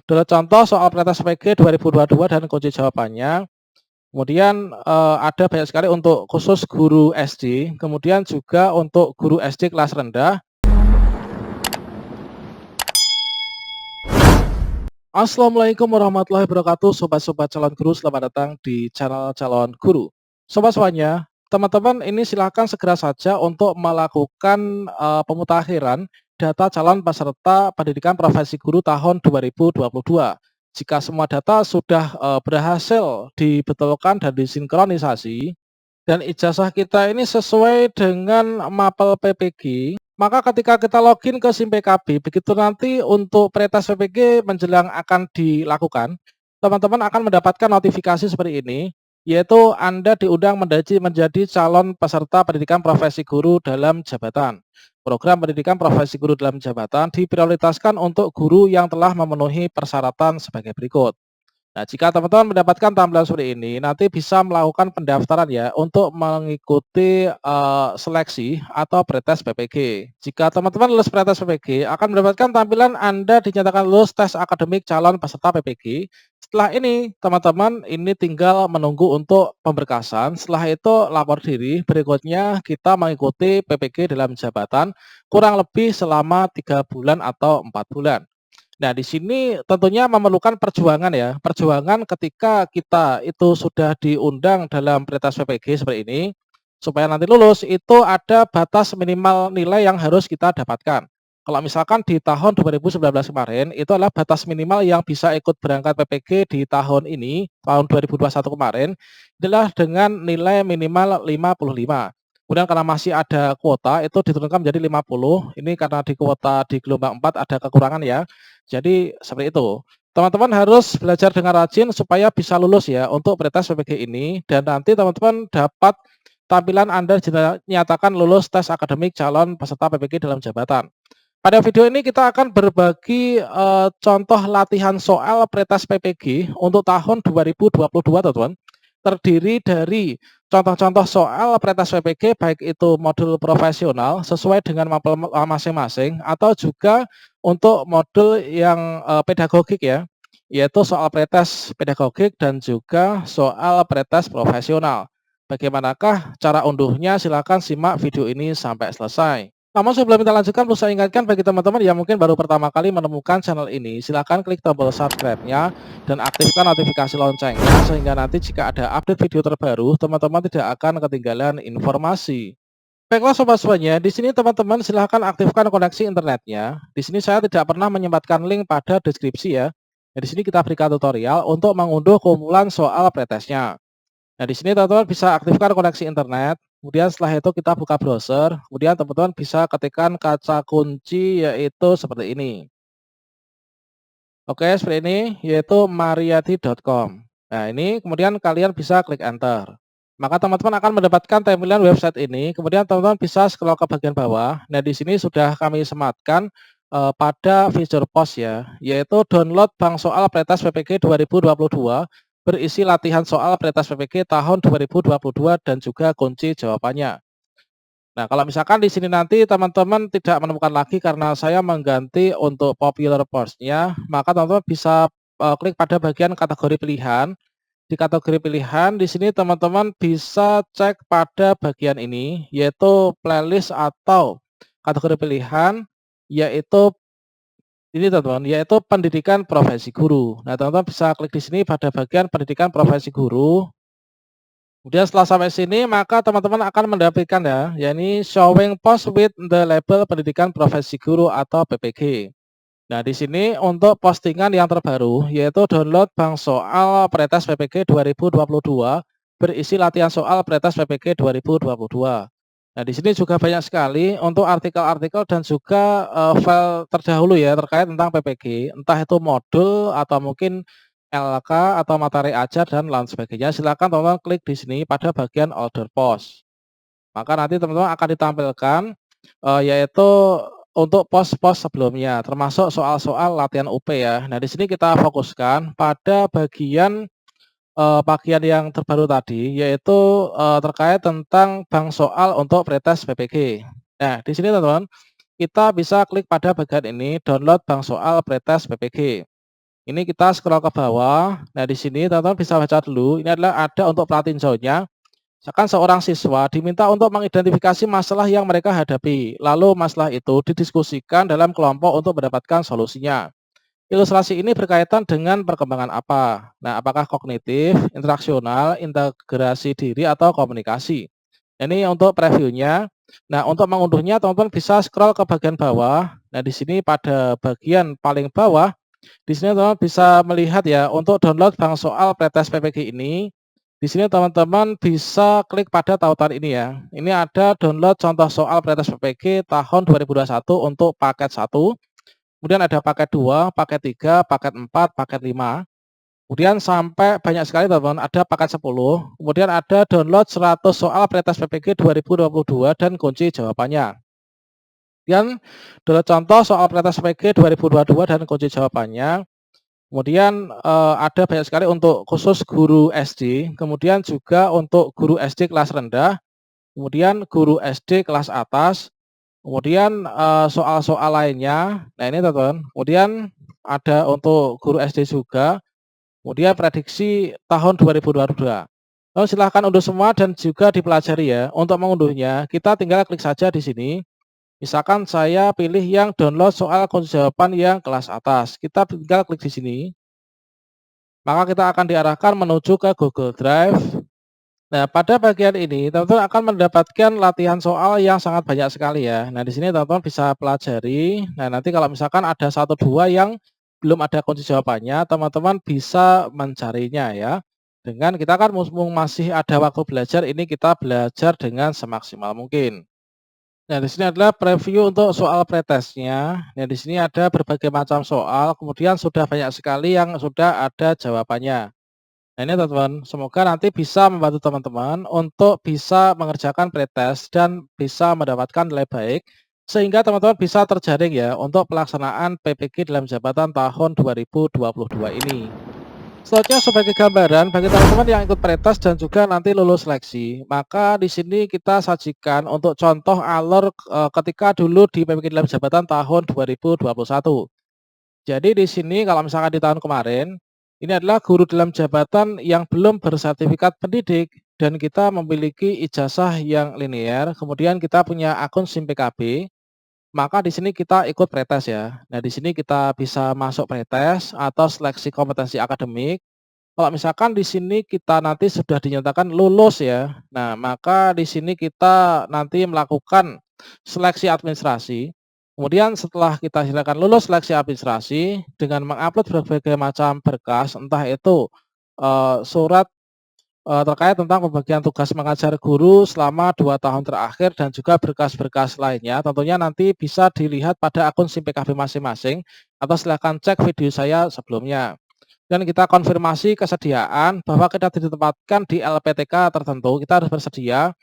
Dulu contoh soal pretest PPG 2022 dan kunci jawabannya. Kemudian, ada banyak sekali untuk khusus guru SD, kemudian juga untuk guru SD kelas rendah. Assalamualaikum warahmatullahi wabarakatuh, sobat-sobat calon guru, selamat datang di channel calon guru. Sobat semuanya, teman-teman ini silakan segera saja untuk melakukan, pemutakhiran data calon peserta pendidikan profesi guru tahun 2022. Jika semua data sudah, berhasil dibetulkan dan disinkronisasi, dan ijazah kita ini sesuai dengan mapel PPG, maka ketika kita login ke SIM PKB, begitu nanti untuk pretest PPG menjelang akan dilakukan, teman-teman akan mendapatkan notifikasi seperti ini, yaitu Anda diundang menjadi calon peserta pendidikan profesi guru dalam jabatan. Program pendidikan profesi guru dalam jabatan diprioritaskan untuk guru yang telah memenuhi persyaratan sebagai berikut. Nah, jika teman-teman mendapatkan tampilan seperti ini, nanti bisa melakukan pendaftaran ya untuk mengikuti, seleksi atau pretest PPG. Jika teman-teman lulus pretest PPG, akan mendapatkan tampilan Anda dinyatakan lulus tes akademik calon peserta PPG. Setelah ini, teman-teman ini tinggal menunggu untuk pemberkasan. Setelah itu lapor diri, berikutnya kita mengikuti PPG dalam jabatan kurang lebih selama 3 bulan atau 4 bulan. Nah, di sini tentunya memerlukan perjuangan ya, perjuangan ketika kita itu sudah diundang dalam pretest PPG seperti ini, supaya nanti lulus itu ada batas minimal nilai yang harus kita dapatkan. Kalau misalkan di tahun 2019 kemarin, itu adalah batas minimal yang bisa ikut berangkat PPG di tahun ini, tahun 2021 kemarin, adalah dengan nilai minimal 55. Kemudian karena masih ada kuota, itu diturunkan menjadi 50, ini karena di kuota di gelombang 4 ada kekurangan ya. Jadi seperti itu. Teman-teman harus belajar dengan rajin supaya bisa lulus ya untuk pretest PPG ini dan nanti teman-teman dapat tampilan Anda dinyatakan lulus tes akademik calon peserta PPG dalam jabatan. Pada video ini kita akan berbagi contoh latihan soal pretest PPG untuk tahun 2022 teman-teman. Terdiri dari contoh-contoh soal pretest PPG baik itu modul profesional sesuai dengan mapel masing-masing atau juga untuk modul yang, pedagogik ya, yaitu soal pretest pedagogik dan juga soal pretest profesional. Bagaimanakah cara unduhnya? Silakan simak video ini sampai selesai. Namun sebelum kita lanjutkan, perlu saya ingatkan bagi teman-teman yang mungkin baru pertama kali menemukan channel ini, silakan klik tombol subscribe-nya dan aktifkan notifikasi loncengnya sehingga nanti jika ada update video terbaru, teman-teman tidak akan ketinggalan informasi. Baiklah sobat semuanya, di sini teman-teman silahkan aktifkan koneksi internetnya. Di sini saya tidak pernah menyempatkan link pada deskripsi ya. Nah, di sini kita berikan tutorial untuk mengunduh kumpulan soal pretestnya. Nah, di sini teman-teman bisa aktifkan koneksi internet. Kemudian setelah itu kita buka browser. Kemudian teman-teman bisa ketikkan kata kunci yaitu seperti ini. Oke, seperti ini yaitu mariati.com. Nah, ini kemudian kalian bisa klik enter. Maka teman-teman akan mendapatkan tampilan website ini. Kemudian teman-teman bisa scroll ke bagian bawah. Nah, di sini sudah kami sematkan pada fitur post ya, yaitu download bank soal pretest PPG 2022 berisi latihan soal pretest PPG tahun 2022 dan juga kunci jawabannya. Nah, kalau misalkan di sini nanti teman-teman tidak menemukan lagi karena saya mengganti untuk popular post-nya, maka teman-teman bisa, klik pada bagian kategori pilihan. Di kategori pilihan, di sini teman-teman bisa cek pada bagian ini, yaitu playlist atau kategori pilihan, yaitu ini teman-teman, yaitu pendidikan profesi guru. Nah, teman-teman bisa klik di sini pada bagian pendidikan profesi guru. Kemudian setelah sampai sini maka teman-teman akan mendapatkan ya, yakni showing post with the label pendidikan profesi guru atau PPG. Nah, di sini untuk postingan yang terbaru yaitu download bank soal pretest PPG 2022 berisi latihan soal pretest PPG 2022. Nah, di sini juga banyak sekali untuk artikel-artikel dan juga file terdahulu ya terkait tentang PPG, entah itu modul atau mungkin LK atau materi ajar dan lain sebagainya. Silakan teman-teman klik di sini pada bagian order post. Maka nanti teman-teman akan ditampilkan yaitu untuk pos-pos sebelumnya, termasuk soal-soal latihan UP ya. Nah, di sini kita fokuskan pada bagian yang terbaru tadi, yaitu terkait tentang bank soal untuk pretest PPG. Nah, di sini teman-teman, kita bisa klik pada bagian ini, download bank soal pretest PPG. Ini kita scroll ke bawah. Nah, di sini teman-teman bisa baca dulu. Ini adalah ada untuk pratinjaunya. Misalkan seorang siswa diminta untuk mengidentifikasi masalah yang mereka hadapi. Lalu masalah itu didiskusikan dalam kelompok untuk mendapatkan solusinya. Ilustrasi ini berkaitan dengan perkembangan apa? Nah, apakah kognitif, interaksional, integrasi diri, atau komunikasi? Ini untuk previewnya. Nah, untuk mengunduhnya teman-teman bisa scroll ke bagian bawah. Nah, di sini pada bagian paling bawah, di sini teman-teman bisa melihat ya, untuk download bank soal pretest PPG ini, di sini teman-teman bisa klik pada tautan ini ya. Ini ada download contoh soal pretest PPG tahun 2021 untuk paket 1. Kemudian ada paket 2, paket 3, paket 4, paket 5. Kemudian sampai banyak sekali teman-teman, ada paket 10. Kemudian ada download 100 soal pretest PPG 2022 dan kunci jawabannya. Kemudian download contoh soal pretest PPG 2022 dan kunci jawabannya. Kemudian ada banyak sekali untuk khusus guru SD, kemudian juga untuk guru SD kelas rendah, kemudian guru SD kelas atas, kemudian soal-soal lainnya. Nah, ini teman-teman. Kemudian ada untuk guru SD juga, kemudian prediksi tahun 2022. Lalu silahkan unduh semua dan juga dipelajari ya. Untuk mengunduhnya, kita tinggal klik saja di sini. Misalkan saya pilih yang download soal kunci jawaban yang kelas atas. Kita tinggal klik di sini. Maka kita akan diarahkan menuju ke Google Drive. Nah, pada bagian ini teman-teman akan mendapatkan latihan soal yang sangat banyak sekali ya. Nah, di sini teman-teman bisa pelajari. Nah, nanti kalau misalkan ada 1-2 yang belum ada kunci jawabannya, teman-teman bisa mencarinya ya. Dengan kita kan mumpung masih ada waktu belajar, ini kita belajar dengan semaksimal mungkin. Nah, di sini adalah preview untuk soal pretestnya. Nah, di sini ada berbagai macam soal, kemudian sudah banyak sekali yang sudah ada jawabannya. Nah, ini teman-teman, semoga nanti bisa membantu teman-teman untuk bisa mengerjakan pretest dan bisa mendapatkan nilai baik, sehingga teman-teman bisa terjaring ya untuk pelaksanaan PPG dalam jabatan tahun 2022 ini. Selanjutnya sebagai gambaran bagi teman-teman yang ikut pretest dan juga nanti lulus seleksi, maka di sini kita sajikan untuk contoh alur ketika dulu di PPG dalam jabatan tahun 2021. Jadi di sini kalau misalkan di tahun kemarin, ini adalah guru dalam jabatan yang belum bersertifikat pendidik dan kita memiliki ijazah yang linear, kemudian kita punya akun SIM PKB, maka di sini kita ikut pretest ya. Nah, di sini kita bisa masuk pretest atau seleksi kompetensi akademik. Kalau misalkan di sini kita nanti sudah dinyatakan lulus ya, nah maka di sini kita nanti melakukan seleksi administrasi. Kemudian setelah kita silakan lulus seleksi administrasi dengan mengupload berbagai macam berkas, entah itu surat terkait tentang pembagian tugas mengajar guru selama 2 tahun terakhir dan juga berkas-berkas lainnya, tentunya nanti bisa dilihat pada akun SIM PKB masing-masing atau silakan cek video saya sebelumnya. Dan kita konfirmasi kesediaan bahwa kita ditempatkan di LPTK tertentu, kita harus bersedia.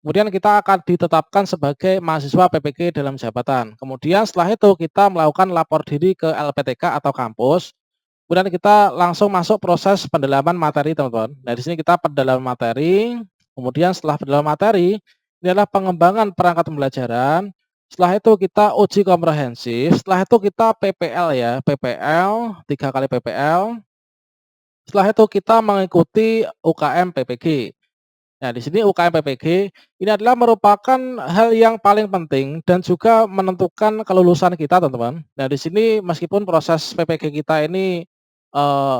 Kemudian kita akan ditetapkan sebagai mahasiswa PPG dalam jabatan. Kemudian setelah itu kita melakukan lapor diri ke LPTK atau kampus. Kemudian kita langsung masuk proses pendalaman materi, teman-teman. Nah, di sini kita pendalaman materi. Kemudian setelah pendalaman materi, ini adalah pengembangan perangkat pembelajaran. Setelah itu kita uji komprehensif. Setelah itu kita PPL ya, PPL, 3 kali PPL. Setelah itu kita mengikuti UKM PPG. Nah, di sini UKM PPG ini adalah merupakan hal yang paling penting dan juga menentukan kelulusan kita, teman-teman. Nah, di sini meskipun proses PPG kita ini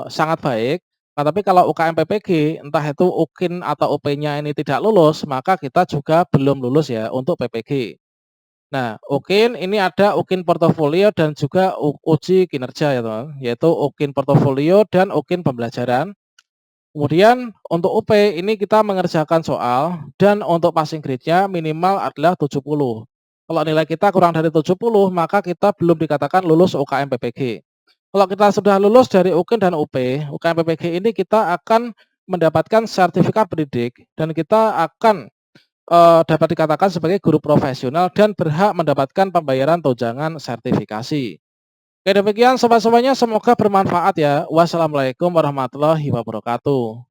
sangat baik, tetapi kalau UKM PPG entah itu UKIN atau UP-nya ini tidak lulus, maka kita juga belum lulus ya untuk PPG. Nah, UKIN ini ada UKIN portofolio dan juga uji kinerja ya, teman, yaitu UKIN portofolio dan UKIN pembelajaran. Kemudian untuk UP ini kita mengerjakan soal dan untuk passing grade-nya minimal adalah 70. Kalau nilai kita kurang dari 70, maka kita belum dikatakan lulus UKM PPG. Kalau kita sudah lulus dari UKIN dan UP, UKM PPG ini kita akan mendapatkan sertifikat pendidik dan kita akan dapat dikatakan sebagai guru profesional dan berhak mendapatkan pembayaran tunjangan sertifikasi. Oke, demikian sobat-sobatnya, semoga bermanfaat ya. Wassalamualaikum warahmatullahi wabarakatuh.